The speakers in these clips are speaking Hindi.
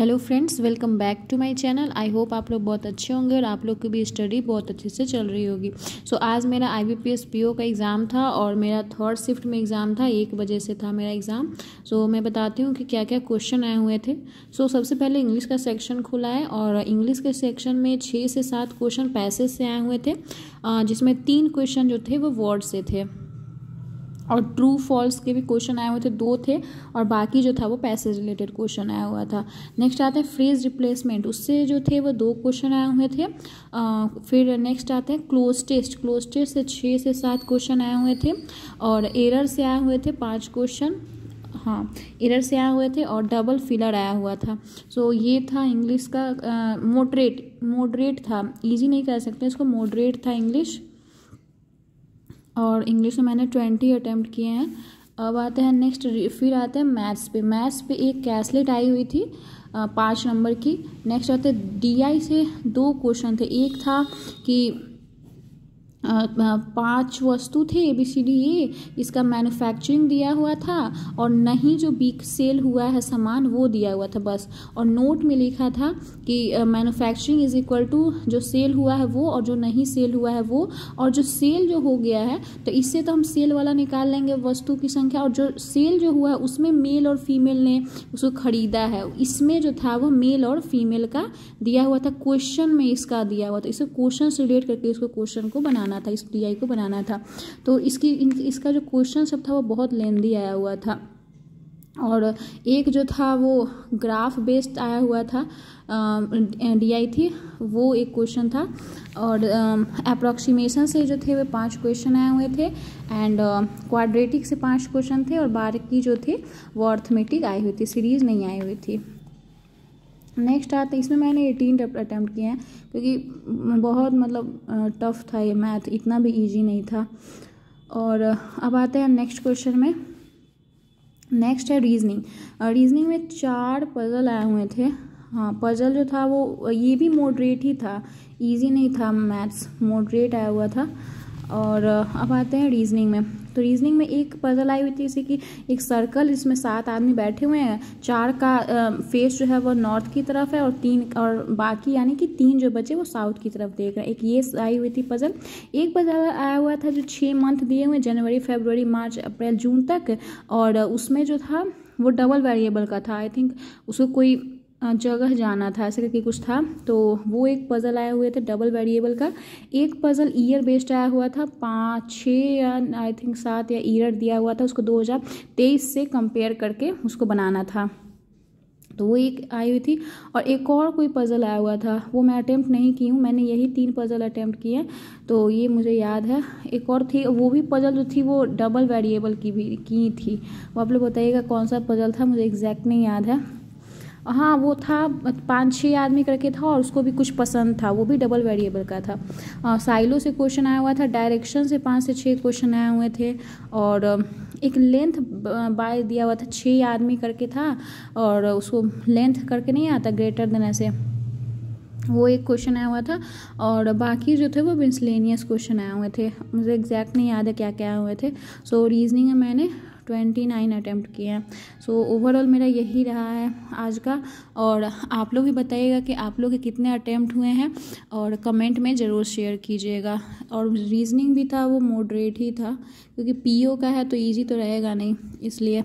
Hello friends, welcome back to my channel. I hope आप लोग बहुत अच्छे होंगे और आप लोग की भी स्टडी बहुत अच्छे से चल रही होगी। आज मेरा IBPS PO का एग्ज़ाम था और मेरा थर्ड शिफ्ट में एग्ज़ाम था, 1 बजे से था मेरा एग्ज़ाम। मैं बताती हूँ कि क्या क्या क्वेश्चन आए हुए थे। सबसे पहले इंग्लिश का सेक्शन खुला है और इंग्लिश के सेक्शन में 6 से 7 क्वेश्चन पैसेज से आए हुए थे, जिसमें 3 क्वेश्चन जो थे वो वर्ड से थे और ट्रू फॉल्स के भी क्वेश्चन आए हुए थे, 2 थे और बाकी जो था वो पैसेज रिलेटेड क्वेश्चन आया हुआ था। नेक्स्ट आते हैं फ्रेज रिप्लेसमेंट, उससे जो थे वो 2 क्वेश्चन आए हुए थे। फिर नेक्स्ट आते हैं क्लोज टेस्ट से 6 से 7 क्वेश्चन आए हुए थे और एरर से आए हुए थे 5 क्वेश्चन। एरर से आए हुए थे और डबल फिलर आया हुआ था। ये था इंग्लिश का मॉडरेट था, ईजी नहीं कह सकते इसको, मॉडरेट था इंग्लिश। और इंग्लिश में मैंने 20 अटैम्प्ट किए हैं। अब आते हैं नेक्स्ट, फिर आते हैं मैथ्स पे एक कैसलेट आई हुई थी 5 नंबर की। नेक्स्ट आते हैं DI से 2 क्वेश्चन थे। एक था कि 5 वस्तु थे ABCDE, इसका मैन्युफैक्चरिंग दिया हुआ था और नहीं जो बिक सेल हुआ है सामान वो दिया हुआ था बस। और नोट में लिखा था कि मैन्युफैक्चरिंग इज इक्वल टू जो सेल हुआ है वो और जो नहीं सेल हुआ है वो, और जो सेल जो हो गया है तो इससे तो हम सेल वाला निकाल लेंगे वस्तु की संख्या, और जो सेल जो हुआ है उसमें मेल और फीमेल ने उसको खरीदा है, इसमें जो था वो मेल और फीमेल का दिया हुआ था, क्वेश्चन में इसका दिया हुआ था। इसे क्वेश्चन से रिलेट करके इसको क्वेश्चन को बनाना था, इस DI को बनाना था। तो इसका जो क्वेश्चन सब था वो बहुत लेंदी आया हुआ था। और एक जो था वो ग्राफ बेस्ड आया हुआ था, DI थी, वो एक क्वेश्चन था। और अप्रॉक्सीमेशन से जो थे वो 5 क्वेश्चन आए हुए थे एंड क्वाड्रेटिक से 5 क्वेश्चन थे और बाकी जो थे वो अर्थमेटिक आई हुई थी, सीरीज नहीं आई हुई थी। नेक्स्ट आते हैं, इसमें मैंने 18 अटैम्प्ट किए हैं क्योंकि बहुत टफ़ था ये मैथ, इतना भी इजी नहीं था। और अब आते हैं नेक्स्ट क्वेश्चन में। नेक्स्ट है रीजनिंग में 4 पजल आए हुए थे। पजल जो था वो ये भी मॉडरेट ही था, इजी नहीं था, मैथ्स मॉडरेट आया हुआ था। और अब आते हैं रीजनिंग में। तो रीजनिंग में एक पजल आई हुई थी, जैसे कि एक सर्कल, इसमें 7 आदमी बैठे हुए हैं, 4 का फेस जो है वो नॉर्थ की तरफ है और बाकी यानी कि 3 जो बचे वो साउथ की तरफ देख रहे हैं। एक ये आई हुई थी पजल। एक पजल आया हुआ था जो 6 मंथ दिए हुए, जनवरी फरवरी मार्च अप्रैल जून तक, और उसमें जो था वो डबल वेरिएबल का था। आई थिंक उसको कोई जगह जाना था, ऐसे करके कुछ था, तो वो एक पजल आए हुए थे डबल वेरिएबल का। एक पजल ईयर बेस्ड आया हुआ था, 5 6 या आई थिंक 7 या ईयर दिया हुआ था, उसको 2023 से कंपेयर करके उसको बनाना था, तो वो एक आई हुई थी। और एक और कोई पजल आया हुआ था, वो मैं अटेम्प्ट नहीं की हूँ, मैंने यही 3 पजल अटेम्प्ट किए, तो ये मुझे याद है। एक और थी, वो भी पजल जो थी वो डबल वेरिएबल की थी। वो आप लोग बताइएगा कौन सा पजल था, मुझे एग्जैक्ट नहीं याद है। वो था 5-6 आदमी करके था और उसको भी कुछ पसंद था, वो भी डबल वेरिएबल का था। साइलो से क्वेश्चन आया हुआ था, डायरेक्शन से 5 से 6 क्वेश्चन आए हुए थे, और एक लेंथ बाय दिया हुआ था, 6 आदमी करके था और उसको लेंथ करके नहीं आता, ग्रेटर देन ऐसे, वो एक क्वेश्चन आया हुआ था। और बाकी जो थे वो मिसलेनियस क्वेश्चन आए हुए थे, मुझे एग्जैक्ट नहीं याद है क्या क्या आए हुए थे। रीजनिंग में मैंने 29 अटैम्प्ट किए हैं। ओवरऑल मेरा यही रहा है आज का। और आप लोग भी बताइएगा कि आप लोग के कितने अटैम्प्ट हुए हैं और कमेंट में ज़रूर शेयर कीजिएगा। और रीजनिंग भी था वो मॉडरेट ही था, क्योंकि PO का है तो ईजी तो रहेगा नहीं, इसलिए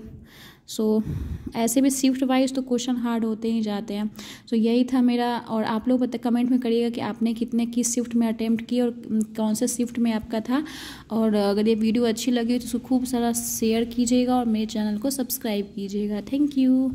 ऐसे भी शिफ्ट वाइज तो क्वेश्चन हार्ड होते ही जाते हैं। यही था मेरा। और आप लोग कमेंट में करिएगा कि आपने किस शिफ्ट में अटेम्प्ट किए और कौन से शिफ्ट में आपका था। और अगर ये वीडियो अच्छी लगी तो उसको खूब सारा शेयर कीजिएगा और मेरे चैनल को सब्सक्राइब कीजिएगा। Thank you.